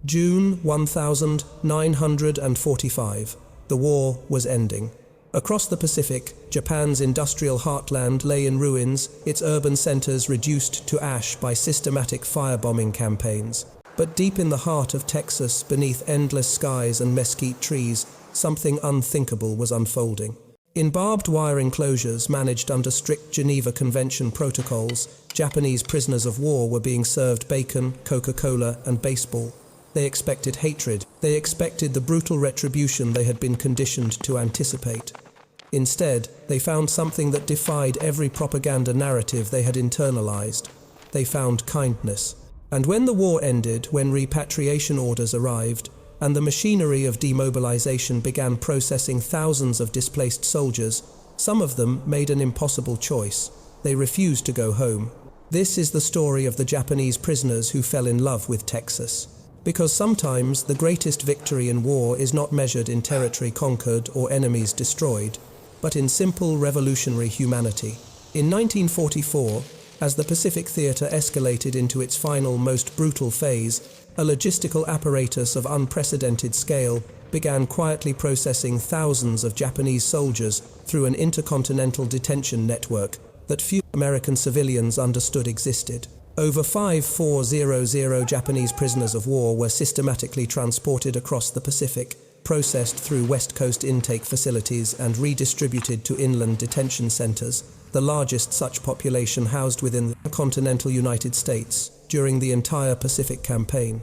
June 1945. The war was ending. Across the Pacific, Japan's industrial heartland lay in ruins, its urban centers reduced to ash by systematic firebombing campaigns. But deep in the heart of Texas, beneath endless skies and mesquite trees, something unthinkable was unfolding. In barbed wire enclosures managed under strict Geneva Convention protocols, Japanese prisoners of war were being served bacon, Coca-Cola, and baseball. They expected hatred. They expected the brutal retribution they had been conditioned to anticipate. Instead, they found something that defied every propaganda narrative they had internalized. They found kindness. And when the war ended, when repatriation orders arrived, and the machinery of demobilization began processing thousands of displaced soldiers, some of them made an impossible choice. They refused to go home. This is the story of the Japanese prisoners who fell in love with Texas. Because sometimes the greatest victory in war is not measured in territory conquered or enemies destroyed, but in simple revolutionary humanity. In 1944, as the Pacific Theater escalated into its final, most brutal phase, a logistical apparatus of unprecedented scale began quietly processing thousands of Japanese soldiers through an intercontinental detention network that few American civilians understood existed. Over 5,400 Japanese prisoners of war were systematically transported across the Pacific, processed through West Coast intake facilities and redistributed to inland detention centers, the largest such population housed within the continental United States during the entire Pacific campaign.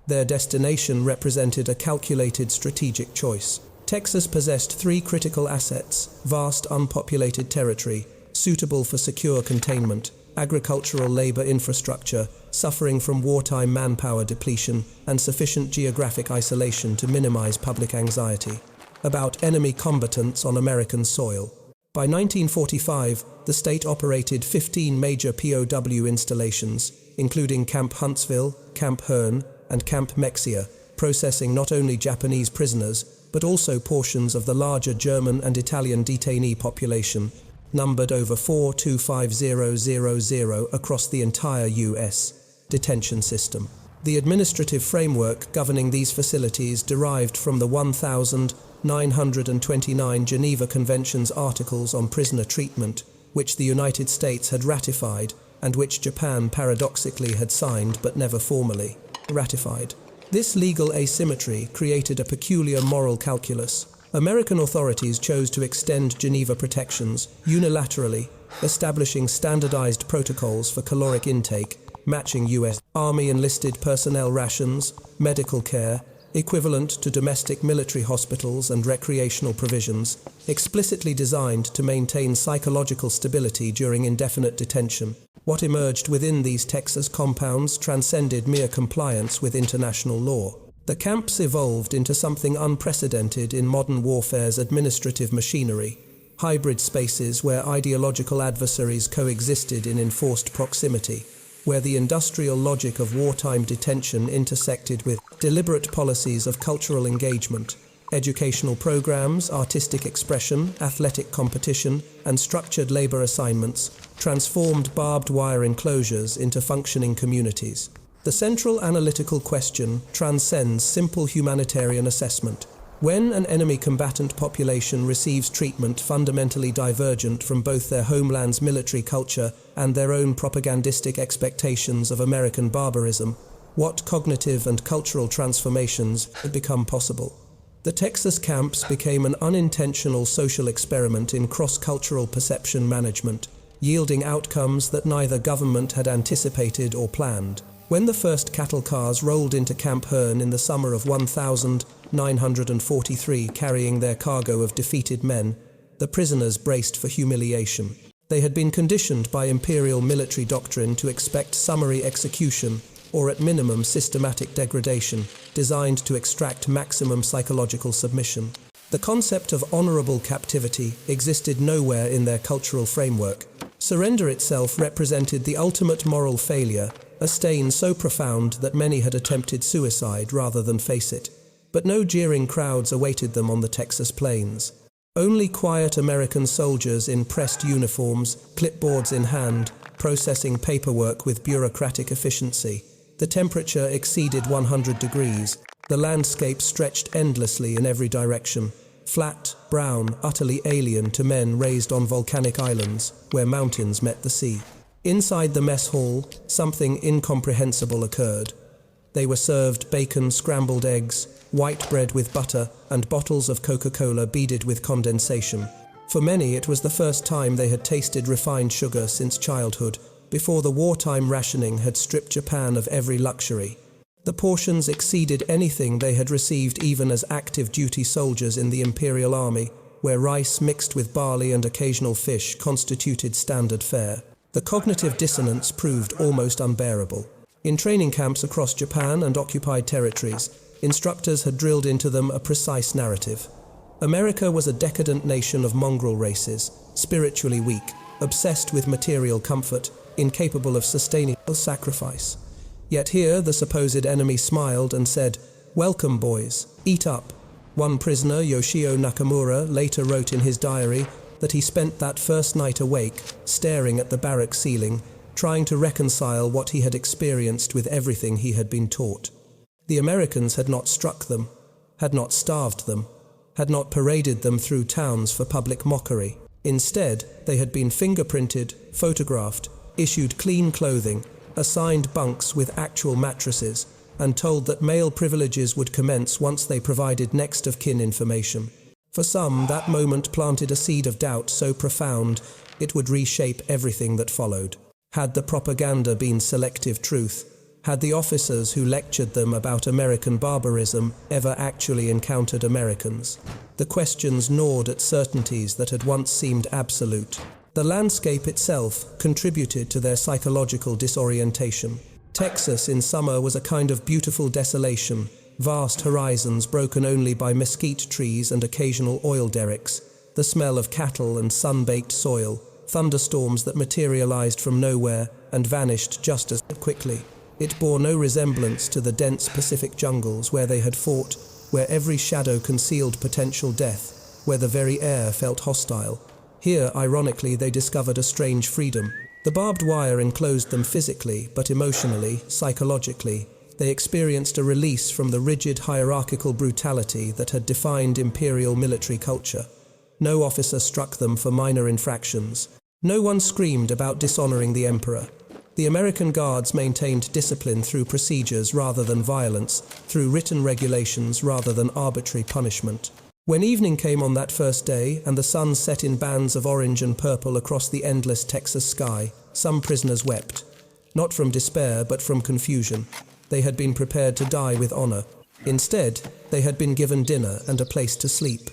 Their destination represented a calculated strategic choice. Texas possessed three critical assets: vast unpopulated territory, suitable for secure containment, agricultural labor infrastructure, suffering from wartime manpower depletion, and sufficient geographic isolation to minimize public anxiety about enemy combatants on American soil. By 1945, the state operated 15 major POW installations, including Camp Huntsville, Camp Hearn, and Camp Mexia, processing not only Japanese prisoners, but also portions of the larger German and Italian detainee population, numbered over 425,000 across the entire U.S. detention system. The administrative framework governing these facilities derived from the 1,929 Geneva Convention's articles on prisoner treatment, which the United States had ratified and which Japan paradoxically had signed but never formally ratified. This legal asymmetry created a peculiar moral calculus. American authorities chose to extend Geneva protections unilaterally, establishing standardized protocols for caloric intake, matching U.S. Army enlisted personnel rations, medical care, equivalent to domestic military hospitals and recreational provisions, explicitly designed to maintain psychological stability during indefinite detention. What emerged within these Texas compounds transcended mere compliance with international law. The camps evolved into something unprecedented in modern warfare's administrative machinery, hybrid spaces where ideological adversaries coexisted in enforced proximity, where the industrial logic of wartime detention intersected with deliberate policies of cultural engagement. Educational programs, artistic expression, athletic competition, and structured labor assignments transformed barbed wire enclosures into functioning communities. The central analytical question transcends simple humanitarian assessment. When an enemy combatant population receives treatment fundamentally divergent from both their homeland's military culture and their own propagandistic expectations of American barbarism, what cognitive and cultural transformations become possible? The Texas camps became an unintentional social experiment in cross-cultural perception management, yielding outcomes that neither government had anticipated or planned. When the first cattle cars rolled into Camp Hearn in the summer of 1943 carrying their cargo of defeated men, the prisoners braced for humiliation. They had been conditioned by imperial military doctrine to expect summary execution, or at minimum systematic degradation, designed to extract maximum psychological submission. The concept of honorable captivity existed nowhere in their cultural framework. Surrender itself represented the ultimate moral failure, a stain so profound that many had attempted suicide rather than face it. But no jeering crowds awaited them on the Texas plains. Only quiet American soldiers in pressed uniforms, clipboards in hand, processing paperwork with bureaucratic efficiency. The temperature exceeded 100 degrees. The landscape stretched endlessly in every direction, flat, brown, utterly alien to men raised on volcanic islands where mountains met the sea. Inside the mess hall, something incomprehensible occurred. They were served bacon, scrambled eggs, white bread with butter, and bottles of Coca-Cola beaded with condensation. For many, it was the first time they had tasted refined sugar since childhood, before the wartime rationing had stripped Japan of every luxury. The portions exceeded anything they had received even as active duty soldiers in the Imperial Army, where rice mixed with barley and occasional fish constituted standard fare. The cognitive dissonance proved almost unbearable. In training camps across Japan and occupied territories, instructors had drilled into them a precise narrative. America was a decadent nation of mongrel races, spiritually weak, obsessed with material comfort, incapable of sustaining sacrifice. Yet here the supposed enemy smiled and said, "Welcome, boys, eat up." One prisoner, Yoshio Nakamura, later wrote in his diary that he spent that first night awake, staring at the barrack ceiling, trying to reconcile what he had experienced with everything he had been taught. The Americans had not struck them, had not starved them, had not paraded them through towns for public mockery. Instead, they had been fingerprinted, photographed, issued clean clothing, assigned bunks with actual mattresses, and told that male privileges would commence once they provided next-of-kin information. For some, that moment planted a seed of doubt so profound it would reshape everything that followed. Had the propaganda been selective truth? Had the officers who lectured them about American barbarism ever actually encountered Americans? The questions gnawed at certainties that had once seemed absolute. The landscape itself contributed to their psychological disorientation. Texas in summer was a kind of beautiful desolation, vast horizons broken only by mesquite trees and occasional oil derricks, the smell of cattle and sun-baked soil, thunderstorms that materialized from nowhere and vanished just as quickly. It bore no resemblance to the dense Pacific jungles where they had fought, where every shadow concealed potential death, where the very air felt hostile. Here, ironically, they discovered a strange freedom. The barbed wire enclosed them physically, but emotionally, psychologically, they experienced a release from the rigid hierarchical brutality that had defined imperial military culture. No officer struck them for minor infractions. No one screamed about dishonoring the emperor. The American guards maintained discipline through procedures rather than violence, through written regulations rather than arbitrary punishment. When evening came on that first day and the sun set in bands of orange and purple across the endless Texas sky, some prisoners wept. Not from despair, but from confusion. They had been prepared to die with honor. Instead, they had been given dinner and a place to sleep.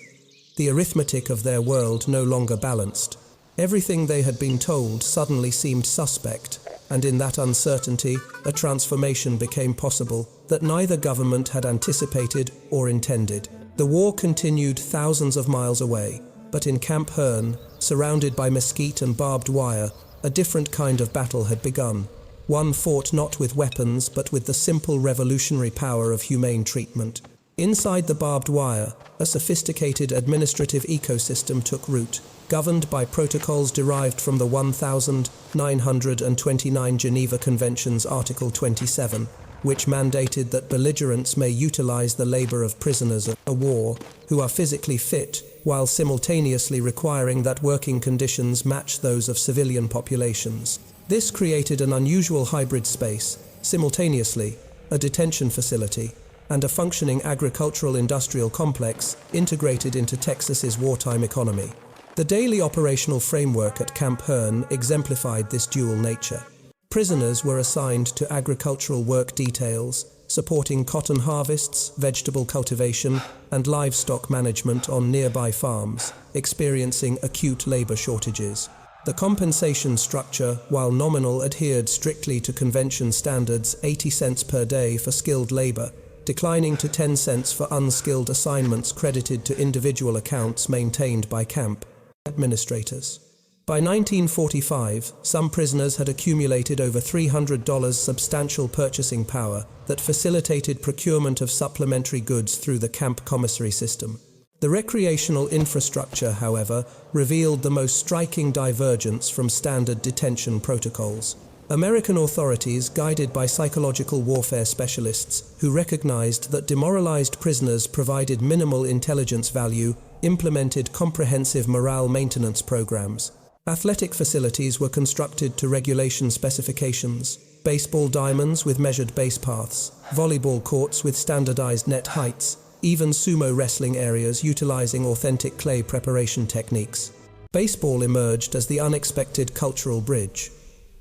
The arithmetic of their world no longer balanced. Everything they had been told suddenly seemed suspect, and in that uncertainty, a transformation became possible that neither government had anticipated or intended. The war continued thousands of miles away, but in Camp Hearn, surrounded by mesquite and barbed wire, a different kind of battle had begun. One fought not with weapons, but with the simple revolutionary power of humane treatment. Inside the barbed wire, a sophisticated administrative ecosystem took root, governed by protocols derived from the 1929 Geneva Convention's Article 27, which mandated that belligerents may utilize the labor of prisoners of war who are physically fit, while simultaneously requiring that working conditions match those of civilian populations. This created an unusual hybrid space, simultaneously a detention facility and a functioning agricultural industrial complex integrated into Texas's wartime economy. The daily operational framework at Camp Hearn exemplified this dual nature. Prisoners were assigned to agricultural work details, supporting cotton harvests, vegetable cultivation, and livestock management on nearby farms, experiencing acute labor shortages. The compensation structure, while nominal, adhered strictly to convention standards, 80 cents per day for skilled labor, declining to 10 cents for unskilled assignments credited to individual accounts maintained by camp administrators. By 1945, some prisoners had accumulated over $300 substantial purchasing power that facilitated procurement of supplementary goods through the camp commissary system. The recreational infrastructure, however, revealed the most striking divergence from standard detention protocols. American authorities, guided by psychological warfare specialists who recognized that demoralized prisoners provided minimal intelligence value, implemented comprehensive morale maintenance programs. Athletic facilities were constructed to regulation specifications: baseball diamonds with measured base paths, volleyball courts with standardized net heights, even sumo wrestling areas utilizing authentic clay preparation techniques. Baseball emerged as the unexpected cultural bridge.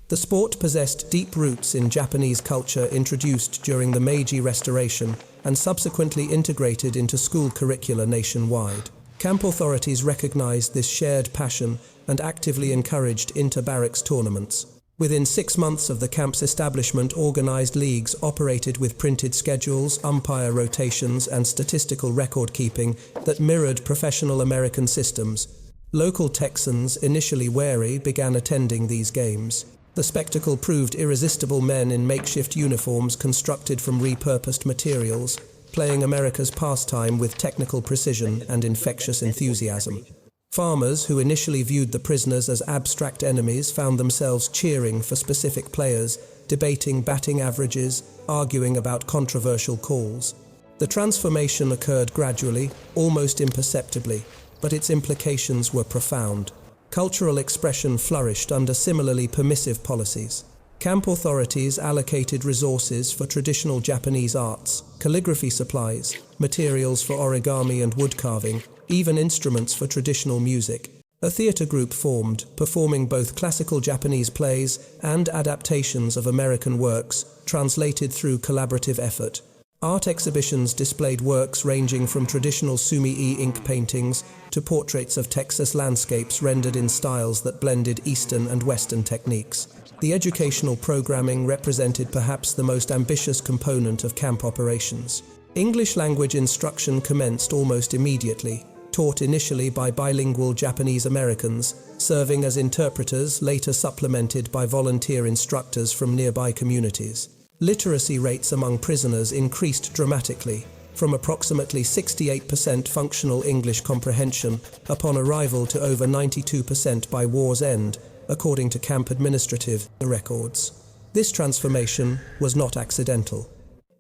The sport possessed deep roots in Japanese culture introduced during the Meiji Restoration and subsequently integrated into school curricula nationwide. Camp authorities recognized this shared passion and actively encouraged inter-barracks tournaments. Within 6 months of the camp's establishment, organized leagues operated with printed schedules, umpire rotations, and statistical record-keeping that mirrored professional American systems. Local Texans, initially wary, began attending these games. The spectacle proved irresistible: men in makeshift uniforms constructed from repurposed materials, playing America's pastime with technical precision and infectious enthusiasm. Farmers, who initially viewed the prisoners as abstract enemies, found themselves cheering for specific players, debating batting averages, arguing about controversial calls. The transformation occurred gradually, almost imperceptibly, but its implications were profound. Cultural expression flourished under similarly permissive policies. Camp authorities allocated resources for traditional Japanese arts, calligraphy supplies, materials for origami and woodcarving, even instruments for traditional music. A theater group formed, performing both classical Japanese plays and adaptations of American works, translated through collaborative effort. Art exhibitions displayed works ranging from traditional sumi-e ink paintings to portraits of Texas landscapes rendered in styles that blended Eastern and Western techniques. The educational programming represented perhaps the most ambitious component of camp operations. English language instruction commenced almost immediately, taught initially by bilingual Japanese Americans, serving as interpreters, later supplemented by volunteer instructors from nearby communities. Literacy rates among prisoners increased dramatically, from approximately 68% functional English comprehension upon arrival to over 92% by war's end, according to camp administrative records. This transformation was not accidental.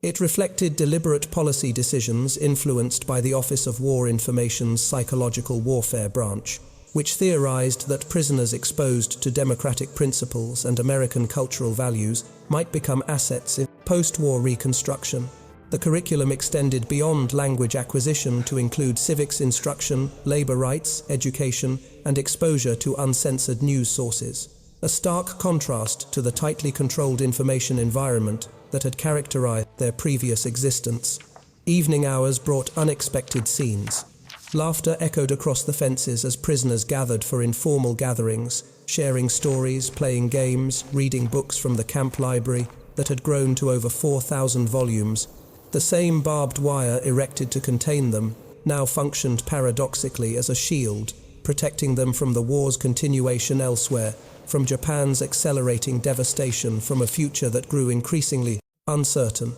It reflected deliberate policy decisions influenced by the Office of War Information's Psychological Warfare Branch, which theorized that prisoners exposed to democratic principles and American cultural values might become assets in post-war reconstruction. The curriculum extended beyond language acquisition to include civics instruction, labor rights, education, and exposure to uncensored news sources, a stark contrast to the tightly controlled information environment that had characterized their previous existence. Evening hours brought unexpected scenes. Laughter echoed across the fences as prisoners gathered for informal gatherings, sharing stories, playing games, reading books from the camp library that had grown to over 4,000 volumes. The same barbed wire erected to contain them now functioned paradoxically as a shield, protecting them from the war's continuation elsewhere, from Japan's accelerating devastation, from a future that grew increasingly uncertain.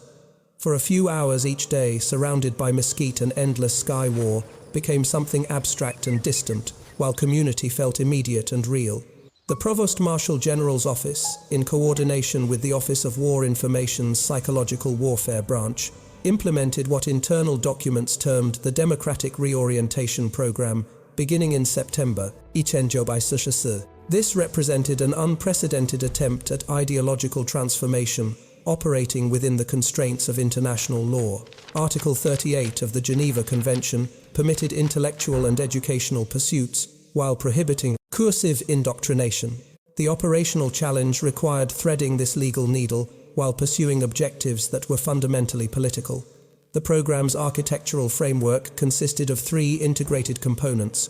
For a few hours each day, surrounded by mesquite and endless sky war, became something abstract and distant, while community felt immediate and real. The Provost Marshal General's Office, in coordination with the Office of War Information's Psychological Warfare Branch, implemented what internal documents termed the Democratic Reorientation Program, beginning in September. This represented an unprecedented attempt at ideological transformation, operating within the constraints of international law. Article 38 of the Geneva Convention permitted intellectual and educational pursuits while prohibiting coercive indoctrination. The operational challenge required threading this legal needle while pursuing objectives that were fundamentally political. The program's architectural framework consisted of 3 integrated components.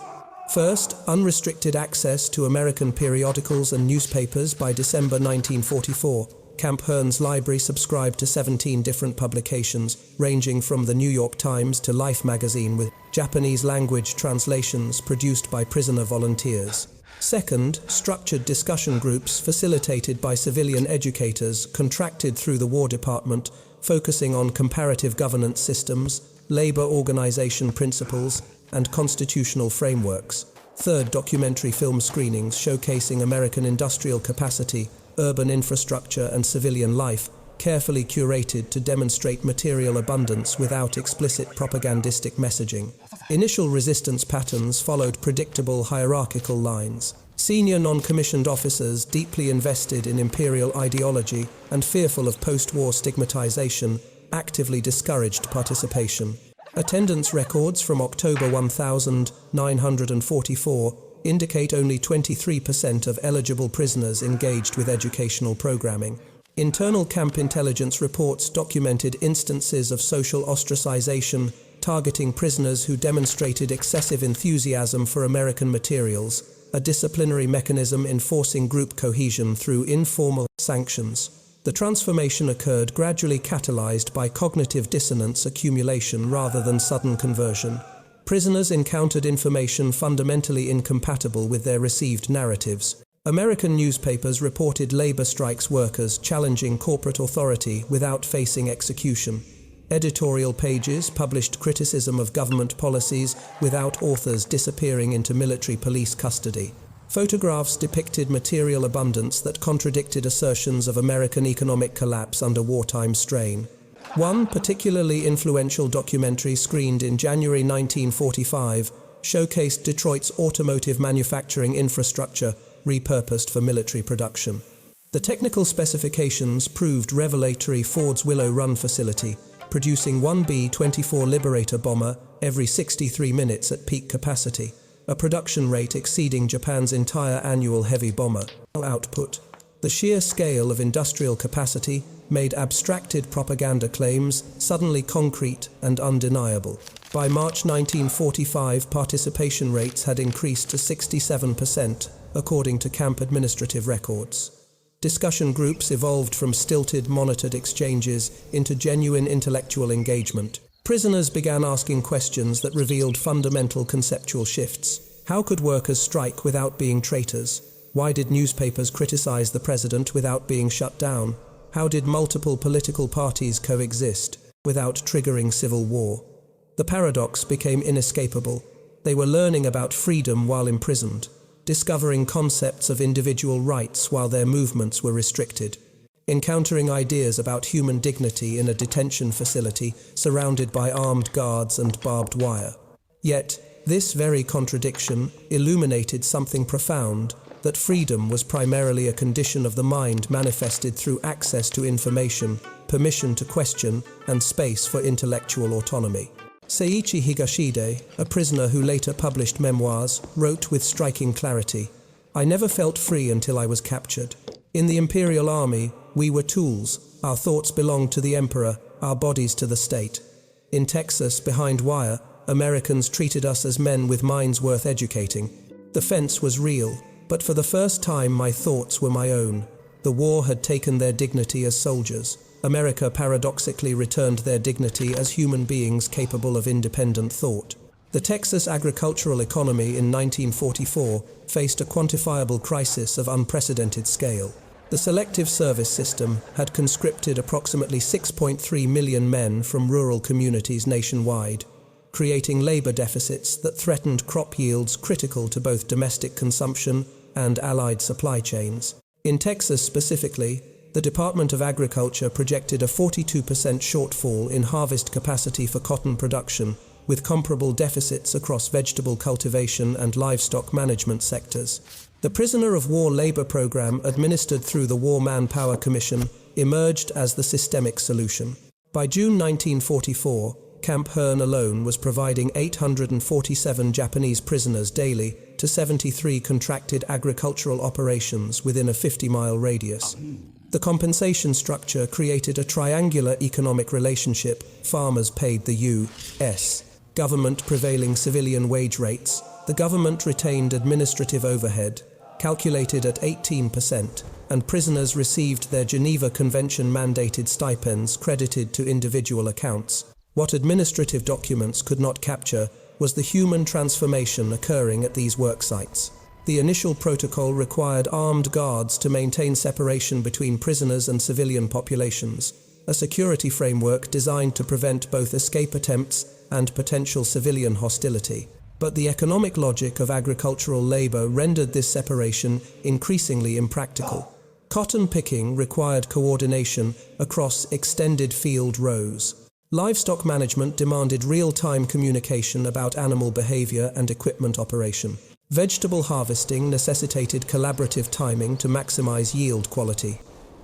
First, unrestricted access to American periodicals and newspapers. By December 1944, Camp Hearn's library subscribed to 17 different publications, ranging from the New York Times to Life magazine, with Japanese language translations produced by prisoner volunteers. Second, structured discussion groups facilitated by civilian educators contracted through the War Department, focusing on comparative governance systems, labor organization principles, and constitutional frameworks. Third, documentary film screenings showcasing American industrial capacity urban infrastructure and civilian life, carefully curated to demonstrate material abundance without explicit propagandistic messaging. Initial resistance patterns followed predictable hierarchical lines. Senior non-commissioned officers deeply invested in imperial ideology and fearful of post-war stigmatization actively discouraged participation. Attendance records from October 1944 indicate only 23% of eligible prisoners engaged with educational programming. Internal camp intelligence reports documented instances of social ostracization targeting prisoners who demonstrated excessive enthusiasm for American materials, a disciplinary mechanism enforcing group cohesion through informal sanctions. The transformation occurred gradually catalyzed by cognitive dissonance accumulation rather than sudden conversion. Prisoners encountered information fundamentally incompatible with their received narratives. American newspapers reported labor strikes workers challenging corporate authority without facing execution. Editorial pages published criticism of government policies without authors disappearing into military police custody. Photographs depicted material abundance that contradicted assertions of American economic collapse under wartime strain. One particularly influential documentary screened in January 1945 showcased Detroit's automotive manufacturing infrastructure repurposed for military production. The technical specifications proved revelatory. Ford's Willow Run facility, producing one B-24 Liberator bomber every 63 minutes at peak capacity, a production rate exceeding Japan's entire annual heavy bomber output. The sheer scale of industrial capacity made abstracted propaganda claims suddenly concrete and undeniable. By March 1945, participation rates had increased to 67%, according to camp administrative records. Discussion groups evolved from stilted, monitored exchanges into genuine intellectual engagement. Prisoners began asking questions that revealed fundamental conceptual shifts. How could workers strike without being traitors? Why did newspapers criticize the president without being shut down? How did multiple political parties coexist without triggering civil war? The paradox became inescapable. They were learning about freedom while imprisoned, discovering concepts of individual rights while their movements were restricted, encountering ideas about human dignity in a detention facility surrounded by armed guards and barbed wire. Yet, this very contradiction illuminated something profound, that freedom was primarily a condition of the mind manifested through access to information, permission to question, and space for intellectual autonomy. Seiichi Higashide, a prisoner who later published memoirs, wrote with striking clarity, "I never felt free until I was captured. In the Imperial Army, we were tools. Our thoughts belonged to the Emperor, our bodies to the state. In Texas, behind wire, Americans treated us as men with minds worth educating. The fence was real, but for the first time my thoughts were my own. The war had taken their dignity as soldiers. America paradoxically returned their dignity as human beings capable of independent thought." The Texas agricultural economy in 1944 faced a quantifiable crisis of unprecedented scale. The selective service system had conscripted approximately 6.3 million men from rural communities nationwide, creating labor deficits that threatened crop yields critical to both domestic consumption and allied supply chains. In Texas specifically, the Department of Agriculture projected a 42% shortfall in harvest capacity for cotton production, with comparable deficits across vegetable cultivation and livestock management sectors. The prisoner of war labor program administered through the War Manpower Commission emerged as the systemic solution. By June 1944, Camp Hearn alone was providing 847 Japanese prisoners daily to 73 contracted agricultural operations within a 50-mile radius. The compensation structure created a triangular economic relationship. Farmers paid the U.S. government prevailing civilian wage rates. The government retained administrative overhead, calculated at 18%, and prisoners received their Geneva Convention-mandated stipends credited to individual accounts. What administrative documents could not capture was the human transformation occurring at these work sites. The initial protocol required armed guards to maintain separation between prisoners and civilian populations, a security framework designed to prevent both escape attempts and potential civilian hostility. But the economic logic of agricultural labor rendered this separation increasingly impractical. Cotton picking required coordination across extended field rows. Livestock management demanded real-time communication about animal behavior and equipment operation. Vegetable harvesting necessitated collaborative timing to maximize yield quality.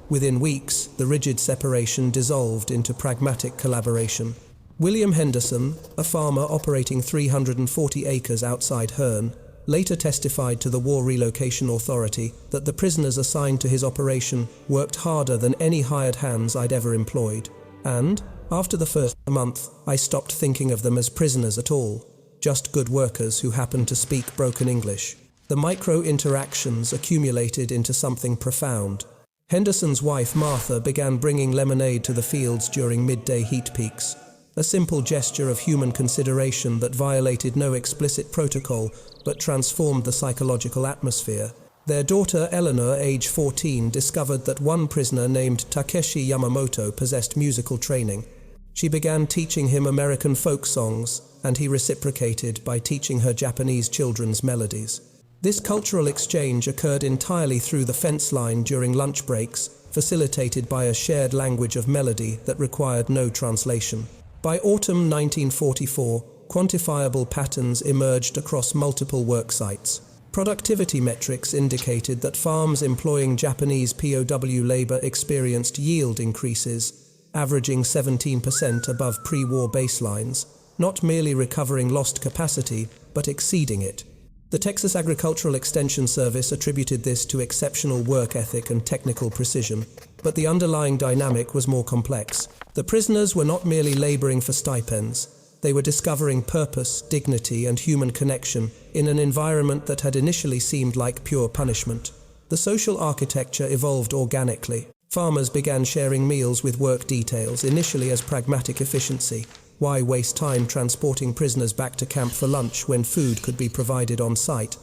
Within weeks, the rigid separation dissolved into pragmatic collaboration. William Henderson, a farmer operating 340 acres outside Herne, later testified to the War Relocation Authority that the prisoners assigned to his operation worked harder than any hired hands I'd ever employed. And, after the first month, I stopped thinking of them as prisoners at all, just good workers who happened to speak broken English. The micro-interactions accumulated into something profound. Henderson's wife Martha began bringing lemonade to the fields during midday heat peaks, a simple gesture of human consideration that violated no explicit protocol but transformed the psychological atmosphere. Their daughter Eleanor, age 14, discovered that one prisoner named Takeshi Yamamoto possessed musical training. She began teaching him American folk songs, and he reciprocated by teaching her Japanese children's melodies. This cultural exchange occurred entirely through the fence line during lunch breaks, facilitated by a shared language of melody that required no translation. By autumn 1944, quantifiable patterns emerged across multiple work sites. Productivity metrics indicated that farms employing Japanese POW labor experienced yield increases, averaging 17% above pre-war baselines, not merely recovering lost capacity, but exceeding it. The Texas Agricultural Extension Service attributed this to exceptional work ethic and technical precision, but the underlying dynamic was more complex. The prisoners were not merely laboring for stipends. They were discovering purpose, dignity, and human connection in an environment that had initially seemed like pure punishment. The social architecture evolved organically. Farmers began sharing meals with work details, initially as pragmatic efficiency. Why waste time transporting prisoners back to camp for lunch when food could be provided on site?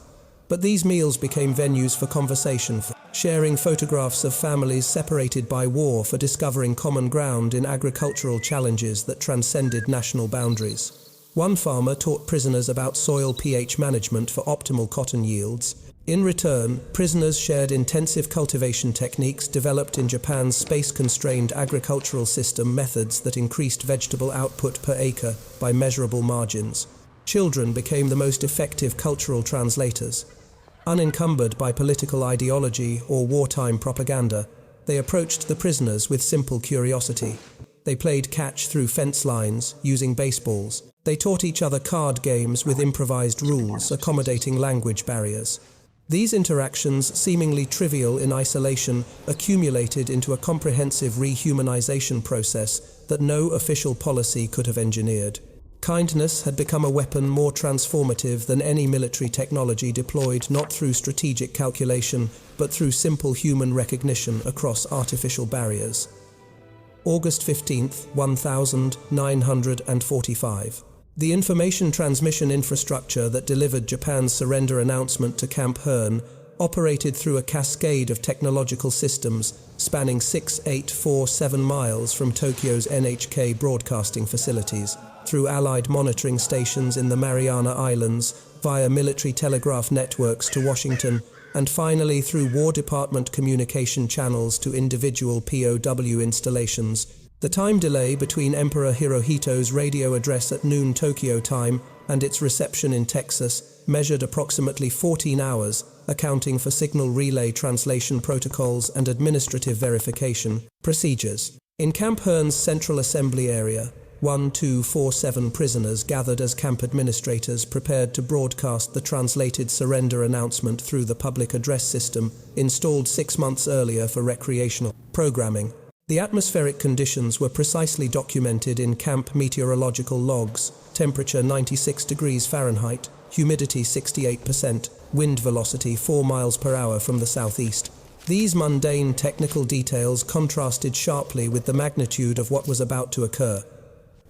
But these meals became venues for conversation, for sharing photographs of families separated by war, for discovering common ground in agricultural challenges that transcended national boundaries. One farmer taught prisoners about soil pH management for optimal cotton yields. In return, prisoners shared intensive cultivation techniques developed in Japan's space-constrained agricultural system, methods that increased vegetable output per acre by measurable margins. Children became the most effective cultural translators. Unencumbered by political ideology or wartime propaganda, they approached the prisoners with simple curiosity. They played catch through fence lines, using baseballs. They taught each other card games with improvised rules, accommodating language barriers. These interactions, seemingly trivial in isolation, accumulated into a comprehensive rehumanization process that no official policy could have engineered. Kindness had become a weapon more transformative than any military technology deployed not through strategic calculation, but through simple human recognition across artificial barriers. August 15, 1945. The information transmission infrastructure that delivered Japan's surrender announcement to Camp Herne operated through a cascade of technological systems spanning 6,847 miles from Tokyo's NHK broadcasting facilities, through Allied monitoring stations in the Mariana Islands, via military telegraph networks to Washington, and finally through War Department communication channels to individual POW installations. The time delay between Emperor Hirohito's radio address at noon Tokyo time and its reception in Texas measured approximately 14 hours, accounting for signal relay translation protocols and administrative verification procedures. In Camp Herne's Central Assembly area, 1247 prisoners gathered as camp administrators prepared to broadcast the translated surrender announcement through the public address system installed 6 months earlier for recreational programming. The atmospheric conditions were precisely documented in camp meteorological logs: temperature 96 degrees Fahrenheit, humidity 68%, wind velocity 4 miles per hour from the southeast. These mundane technical details contrasted sharply with the magnitude of what was about to occur.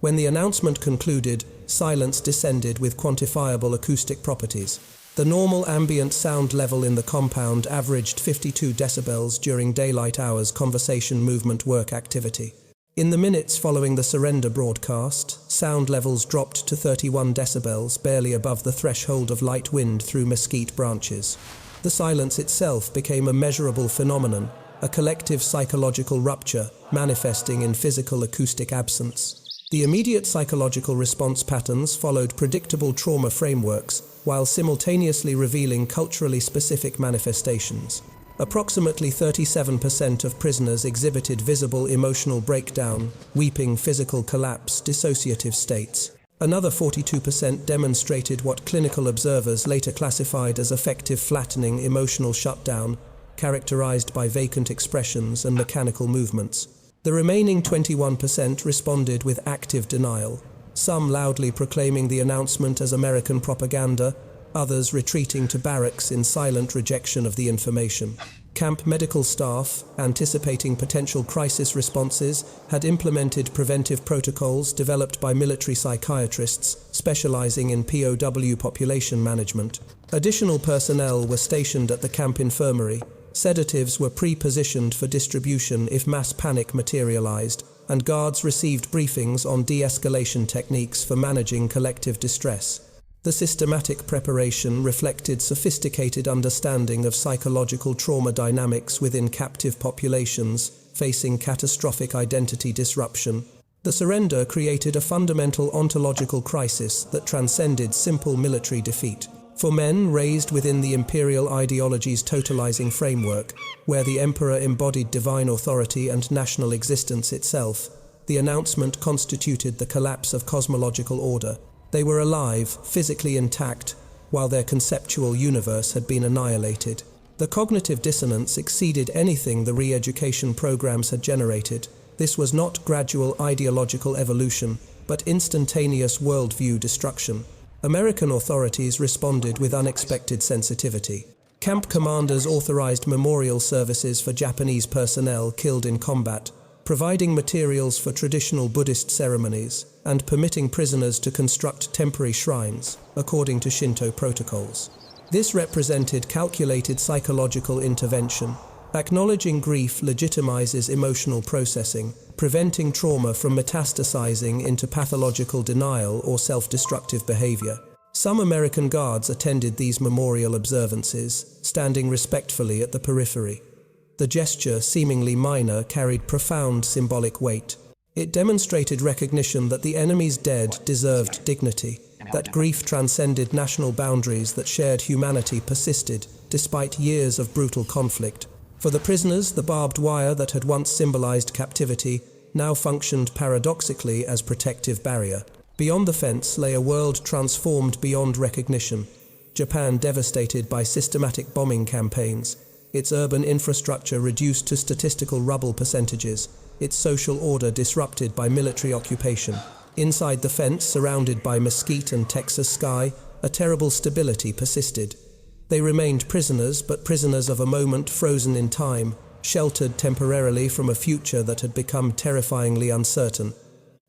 When the announcement concluded, silence descended with quantifiable acoustic properties. The normal ambient sound level in the compound averaged 52 decibels during daylight hours conversation movement work activity. In the minutes following the surrender broadcast, sound levels dropped to 31 decibels, barely above the threshold of light wind through mesquite branches. The silence itself became a measurable phenomenon, a collective psychological rupture manifesting in physical acoustic absence. The immediate psychological response patterns followed predictable trauma frameworks, while simultaneously revealing culturally specific manifestations. Approximately 37% of prisoners exhibited visible emotional breakdown, weeping, physical collapse, dissociative states. Another 42% demonstrated what clinical observers later classified as affective flattening emotional shutdown, characterized by vacant expressions and mechanical movements. The remaining 21% responded with active denial, some loudly proclaiming the announcement as American propaganda, others retreating to barracks in silent rejection of the information. Camp medical staff, anticipating potential crisis responses, had implemented preventive protocols developed by military psychiatrists specializing in POW population management. Additional personnel were stationed at the camp infirmary. Sedatives were pre-positioned for distribution if mass panic materialized, and guards received briefings on de-escalation techniques for managing collective distress. The systematic preparation reflected sophisticated understanding of psychological trauma dynamics within captive populations facing catastrophic identity disruption. The surrender created a fundamental ontological crisis that transcended simple military defeat. For men raised within the imperial ideology's totalizing framework, where the emperor embodied divine authority and national existence itself, the announcement constituted the collapse of cosmological order. They were alive, physically intact, while their conceptual universe had been annihilated. The cognitive dissonance exceeded anything the re-education programs had generated. This was not gradual ideological evolution, but instantaneous worldview destruction. American authorities responded with unexpected sensitivity. Camp commanders authorized memorial services for Japanese personnel killed in combat, providing materials for traditional Buddhist ceremonies, and permitting prisoners to construct temporary shrines, according to Shinto protocols. This represented calculated psychological intervention. Acknowledging grief legitimizes emotional processing, preventing trauma from metastasizing into pathological denial or self-destructive behavior. Some American guards attended these memorial observances, standing respectfully at the periphery. The gesture, seemingly minor, carried profound symbolic weight. It demonstrated recognition that the enemy's dead deserved dignity, that grief transcended national boundaries, that shared humanity persisted despite years of brutal conflict. For the prisoners, the barbed wire that had once symbolized captivity now functioned paradoxically as protective barrier. Beyond the fence lay a world transformed beyond recognition. Japan devastated by systematic bombing campaigns, its urban infrastructure reduced to statistical rubble percentages, its social order disrupted by military occupation. Inside the fence, surrounded by mesquite and Texas sky, a terrible stability persisted. They remained prisoners, but prisoners of a moment frozen in time, sheltered temporarily from a future that had become terrifyingly uncertain.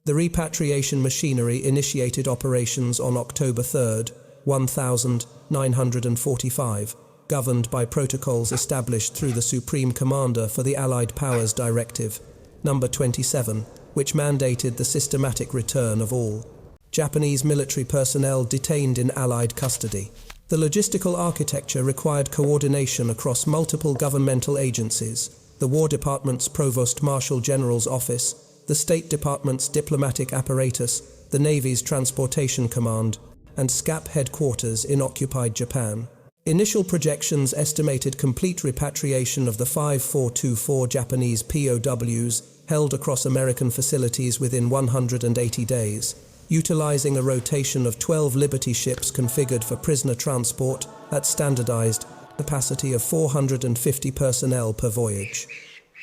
The repatriation machinery initiated operations on October 3, 1945, governed by protocols established through the Supreme Commander for the Allied Powers Directive, number 27, which mandated the systematic return of all Japanese military personnel detained in Allied custody. The logistical architecture required coordination across multiple governmental agencies: the War Department's Provost Marshal General's Office, the State Department's diplomatic apparatus, the Navy's Transportation Command, and SCAP headquarters in occupied Japan. Initial projections estimated complete repatriation of the 5,424 Japanese POWs held across American facilities within 180 days, utilizing a rotation of 12 Liberty ships configured for prisoner transport at standardized capacity of 450 personnel per voyage.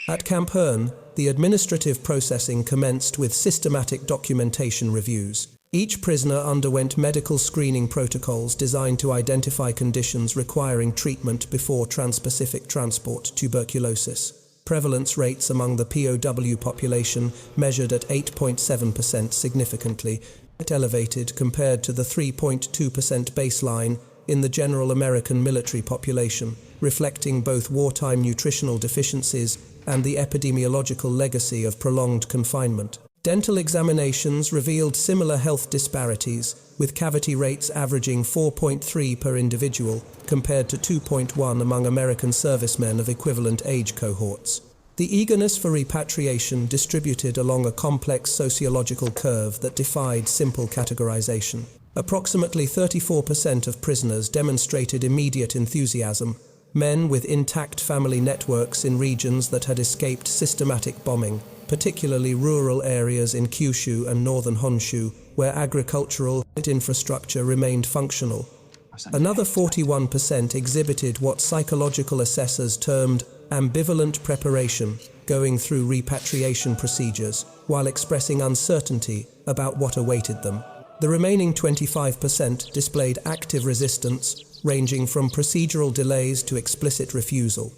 At Camp Hearn, the administrative processing commenced with systematic documentation reviews. Each prisoner underwent medical screening protocols designed to identify conditions requiring treatment before trans-Pacific transport. Tuberculosis prevalence rates among the POW population measured at 8.7% significantly elevated compared to the 3.2% baseline in the general American military population, reflecting both wartime nutritional deficiencies and the epidemiological legacy of prolonged confinement. Dental examinations revealed similar health disparities, with cavity rates averaging 4.3 per individual, compared to 2.1 among American servicemen of equivalent age cohorts. The eagerness for repatriation distributed along a complex sociological curve that defied simple categorization. Approximately 34% of prisoners demonstrated immediate enthusiasm, men with intact family networks in regions that had escaped systematic bombing, particularly rural areas in Kyushu and northern Honshu, where agricultural infrastructure remained functional. Another 41% exhibited what psychological assessors termed ambivalent preparation, going through repatriation procedures, while expressing uncertainty about what awaited them. The remaining 25% displayed active resistance, ranging from procedural delays to explicit refusal.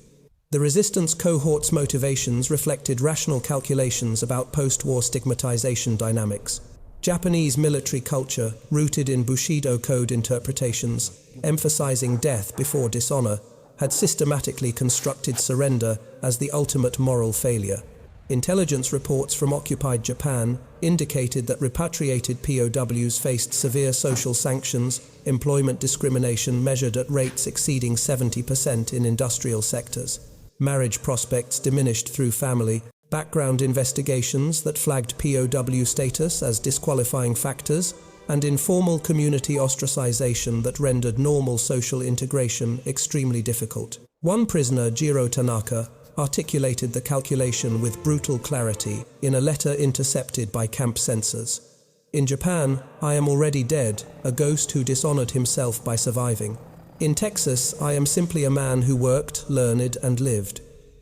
The resistance cohort's motivations reflected rational calculations about post-war stigmatization dynamics. Japanese military culture, rooted in Bushido code interpretations, emphasizing death before dishonor, had systematically constructed surrender as the ultimate moral failure. Intelligence reports from occupied Japan indicated that repatriated POWs faced severe social sanctions, employment discrimination measured at rates exceeding 70% in industrial sectors, marriage prospects diminished through family, background investigations that flagged POW status as disqualifying factors, and informal community ostracization that rendered normal social integration extremely difficult. One prisoner, Jiro Tanaka, articulated the calculation with brutal clarity in a letter intercepted by camp censors. In Japan, I am already dead, a ghost who dishonored himself by surviving. In Texas, I am simply a man who worked, learned, and lived.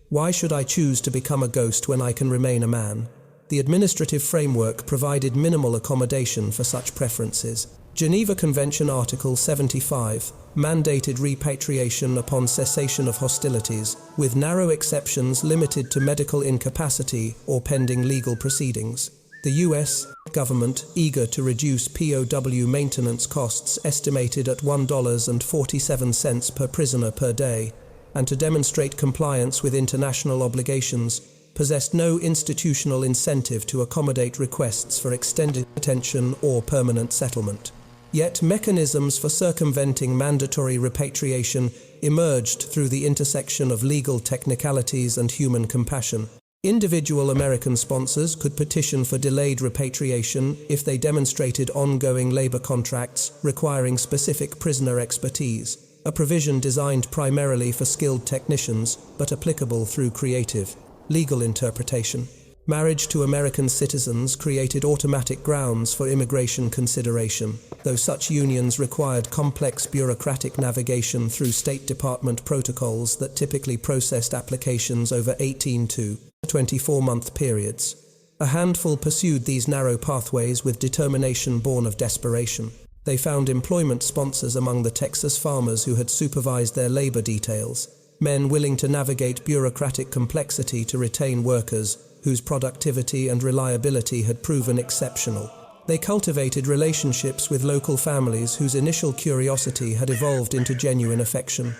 Why should I choose to become a ghost when I can remain a man? The administrative framework provided minimal accommodation for such preferences. Geneva Convention Article 75 mandated repatriation upon cessation of hostilities, with narrow exceptions limited to medical incapacity or pending legal proceedings. The U.S. government, eager to reduce POW maintenance costs estimated at $1.47 per prisoner per day, and to demonstrate compliance with international obligations, possessed no institutional incentive to accommodate requests for extended detention or permanent settlement. Yet mechanisms for circumventing mandatory repatriation emerged through the intersection of legal technicalities and human compassion. Individual American sponsors could petition for delayed repatriation if they demonstrated ongoing labor contracts requiring specific prisoner expertise, a provision designed primarily for skilled technicians but applicable through creative legal interpretation. Marriage to American citizens created automatic grounds for immigration consideration, though such unions required complex bureaucratic navigation through State Department protocols that typically processed applications over 18 to 24-month periods. A handful pursued these narrow pathways with determination born of desperation. They found employment sponsors among the Texas farmers who had supervised their labor details, men willing to navigate bureaucratic complexity to retain workers whose productivity and reliability had proven exceptional. They cultivated relationships with local families whose initial curiosity had evolved into genuine affection.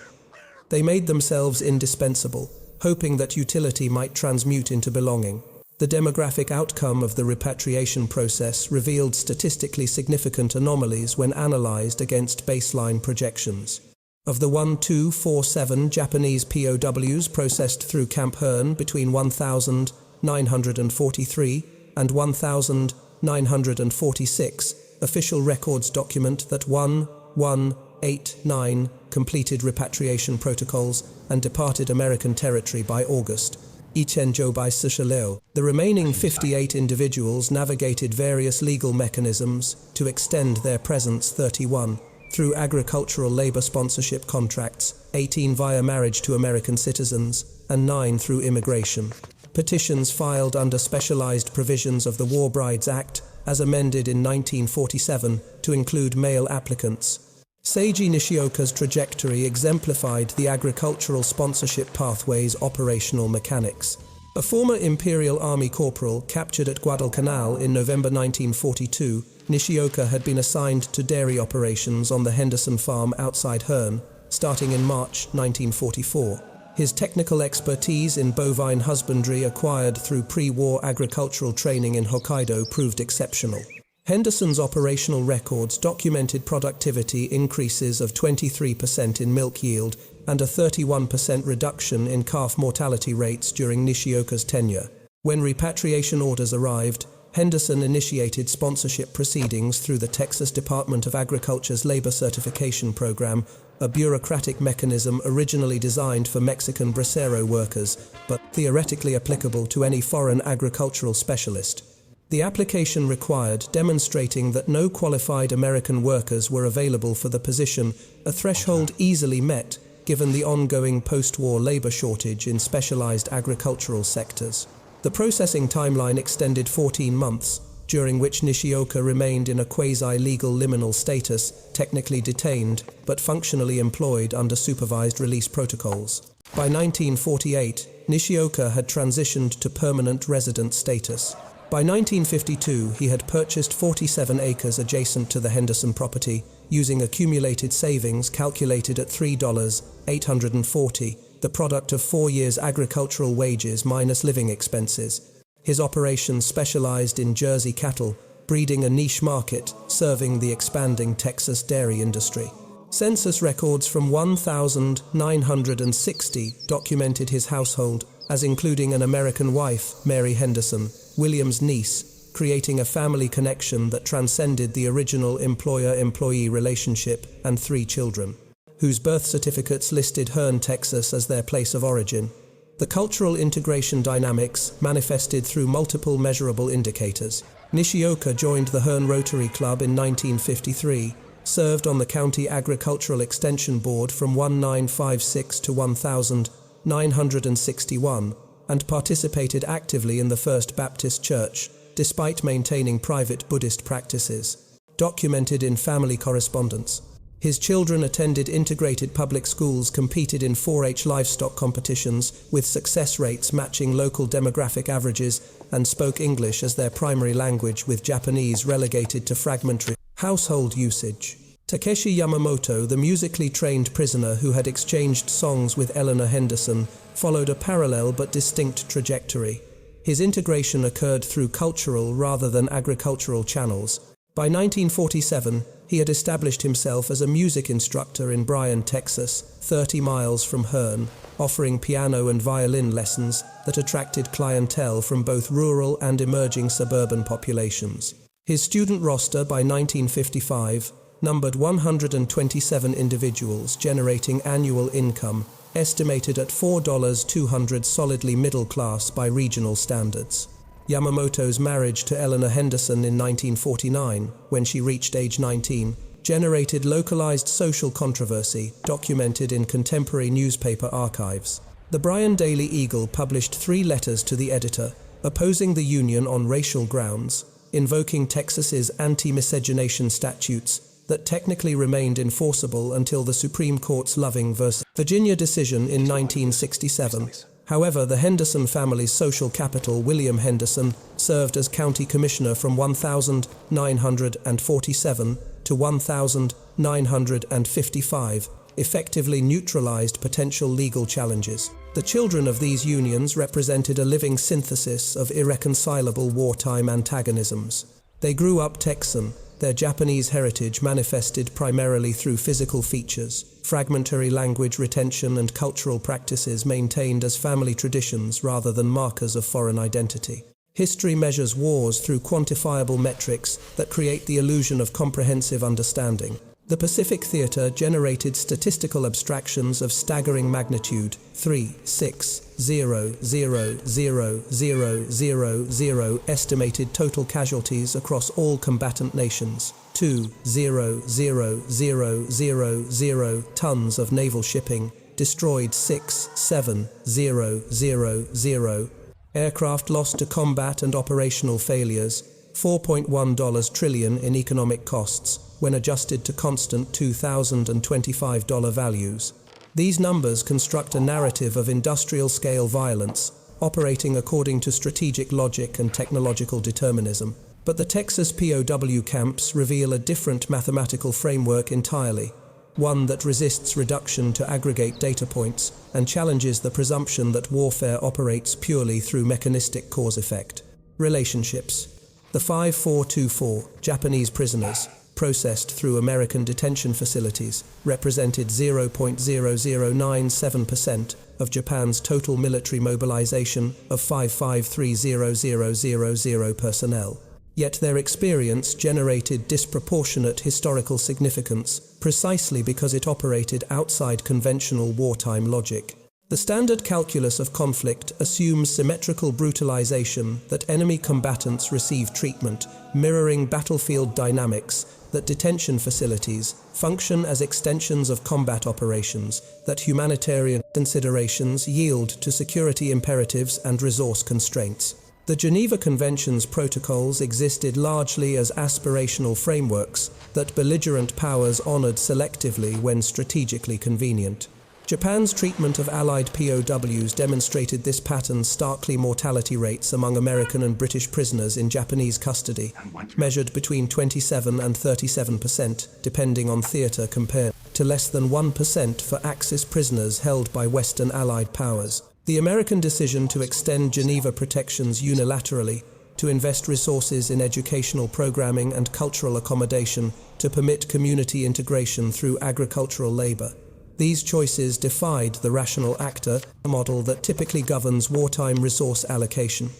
They made themselves indispensable, hoping that utility might transmute into belonging. The demographic outcome of the repatriation process revealed statistically significant anomalies when analyzed against baseline projections. Of the 1,247 Japanese POWs processed through Camp Hearn between 1,943 and 1,946, official records document that 1,189 completed repatriation protocols and departed American territory by August. The remaining 58 individuals navigated various legal mechanisms to extend their presence 31 through agricultural labor sponsorship contracts, 18 via marriage to American citizens, and 9 through immigration. Petitions filed under specialized provisions of the War Brides Act, as amended in 1947, to include male applicants. Seiji Nishioka's trajectory exemplified the agricultural sponsorship pathway's operational mechanics. A former Imperial Army corporal captured at Guadalcanal in November 1942, Nishioka had been assigned to dairy operations on the Henderson farm outside Hearn, starting in March 1944. His technical expertise in bovine husbandry acquired through pre-war agricultural training in Hokkaido proved exceptional. Henderson's operational records documented productivity increases of 23% in milk yield and a 31% reduction in calf mortality rates during Nishioka's tenure. When repatriation orders arrived, Henderson initiated sponsorship proceedings through the Texas Department of Agriculture's Labor Certification Program, a bureaucratic mechanism originally designed for Mexican bracero workers, but theoretically applicable to any foreign agricultural specialist. The application required demonstrating that no qualified American workers were available for the position, a threshold easily met given the ongoing post-war labor shortage in specialized agricultural sectors. The processing timeline extended 14 months, during which Nishioka remained in a quasi-legal liminal status, technically detained, but functionally employed under supervised release protocols. By 1948, Nishioka had transitioned to permanent resident status. By 1952, he had purchased 47 acres adjacent to the Henderson property, using accumulated savings calculated at $3.840, the product of 4 years' agricultural wages minus living expenses. His operation specialized in Jersey cattle, breeding a niche market serving the expanding Texas dairy industry. Census records from 1960 documented his household as including an American wife, Mary Henderson, William's niece, creating a family connection that transcended the original employer-employee relationship, and 3 children, whose birth certificates listed Hearne, Texas as their place of origin. The cultural integration dynamics manifested through multiple measurable indicators. Nishioka joined the Hearne Rotary Club in 1953, served on the County Agricultural Extension Board from 1956 to 1961, and participated actively in the First Baptist Church, despite maintaining private Buddhist practices. Documented in family correspondence. His children attended integrated public schools, competed in 4-H livestock competitions with success rates matching local demographic averages, and spoke English as their primary language with Japanese relegated to fragmentary. Household usage. Takeshi Yamamoto, the musically trained prisoner who had exchanged songs with Eleanor Henderson, followed a parallel but distinct trajectory. His integration occurred through cultural rather than agricultural channels. By 1947, he had established himself as a music instructor in Bryan, Texas, 30 miles from Hearne, offering piano and violin lessons that attracted clientele from both rural and emerging suburban populations. His student roster by 1955 numbered 127 individuals, generating annual income estimated at $4.200, solidly middle class by regional standards. Yamamoto's marriage to Eleanor Henderson in 1949, when she reached age 19, generated localized social controversy documented in contemporary newspaper archives. The Bryan Daily Eagle published 3 letters to the editor, opposing the union on racial grounds, invoking Texas's anti-miscegenation statutes that technically remained enforceable until the Supreme Court's Loving v. Virginia decision in 1967. However, the Henderson family's social capital, William Henderson, served as county commissioner from 1947 to 1955, effectively neutralized potential legal challenges. The children of these unions represented a living synthesis of irreconcilable wartime antagonisms. They grew up Texan, their Japanese heritage manifested primarily through physical features, fragmentary language retention and cultural practices maintained as family traditions rather than markers of foreign identity. History measures wars through quantifiable metrics that create the illusion of comprehensive understanding. The Pacific Theater generated statistical abstractions of staggering magnitude: 3,600,000 estimated total casualties across all combatant nations, 2,000,000 tons of naval shipping, destroyed 6,7,000 aircraft lost to combat and operational failures, $4.1 trillion in economic costs, when adjusted to constant $2,025 values. These numbers construct a narrative of industrial-scale violence, operating according to strategic logic and technological determinism. But the Texas POW camps reveal a different mathematical framework entirely. one that resists reduction to aggregate data points and challenges the presumption that warfare operates purely through mechanistic cause-effect. Relationships. The 5424 Japanese prisoners, processed through American detention facilities, represented 0.0097% of Japan's total military mobilization of 553,000 personnel. Yet their experience generated disproportionate historical significance precisely because it operated outside conventional wartime logic. The standard calculus of conflict assumes symmetrical brutalization, that enemy combatants receive treatment, mirroring battlefield dynamics, that detention facilities function as extensions of combat operations, that humanitarian considerations yield to security imperatives and resource constraints. The Geneva Convention's protocols existed largely as aspirational frameworks that belligerent powers honored selectively when strategically convenient. Japan's treatment of Allied POWs demonstrated this pattern's starkly mortality rates among American and British prisoners in Japanese custody, measured between 27 and 37%, depending on theater, compared to less than 1% for Axis prisoners held by Western Allied powers. The American decision to extend Geneva protections unilaterally, to invest resources in educational programming and cultural accommodation, to permit community integration through agricultural labor. These choices defied the rational actor model that typically governs wartime resource allocation.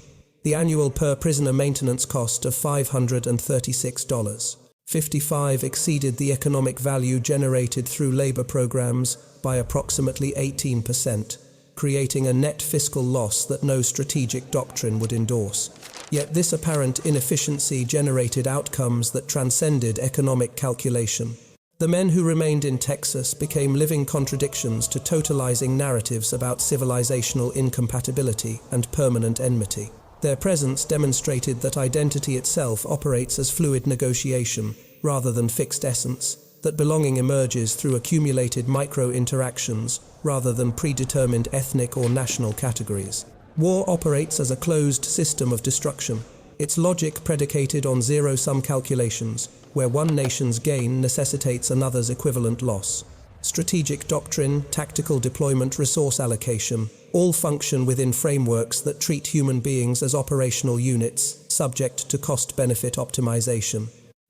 The annual per-prisoner maintenance cost of $536.55 exceeded the economic value generated through labor programs by approximately 18%, creating a net fiscal loss that no strategic doctrine would endorse. Yet this apparent inefficiency generated outcomes that transcended economic calculation. The men who remained in Texas became living contradictions to totalizing narratives about civilizational incompatibility and permanent enmity. Their presence demonstrated that identity itself operates as fluid negotiation rather than fixed essence, that belonging emerges through accumulated micro-interactions rather than predetermined ethnic or national categories. War operates as a closed system of destruction, its logic predicated on zero-sum calculations, where one nation's gain necessitates another's equivalent loss. Strategic doctrine, tactical deployment, resource allocation, all function within frameworks that treat human beings as operational units, subject to cost-benefit optimization.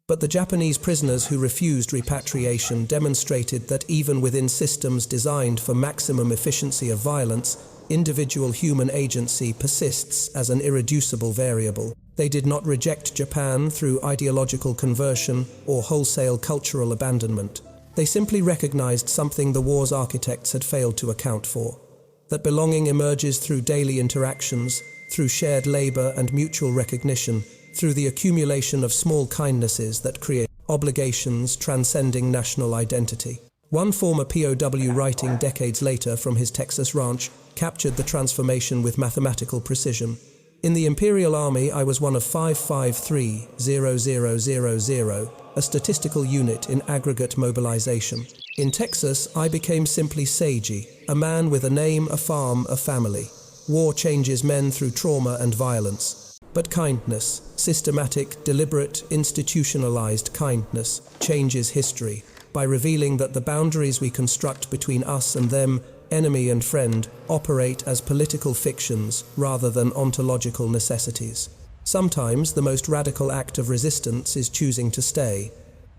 But the Japanese prisoners who refused repatriation demonstrated that even within systems designed for maximum efficiency of violence, individual human agency persists as an irreducible variable. They did not reject Japan through ideological conversion or wholesale cultural abandonment. They simply recognized something the war's architects had failed to account for: that belonging emerges through daily interactions, through shared labor and mutual recognition, through the accumulation of small kindnesses that create obligations transcending national identity. One former POW, writing decades later from his Texas ranch, captured the transformation with mathematical precision. In the Imperial Army, I was one of 553,000, a statistical unit in aggregate mobilization. In Texas, I became simply Seiji, a man with a name, a farm, a family. War changes men through trauma and violence. But kindness, systematic, deliberate, institutionalized kindness, changes history by revealing that the boundaries we construct between us and them, enemy and friend, operate as political fictions rather than ontological necessities. Sometimes the most radical act of resistance is choosing to stay,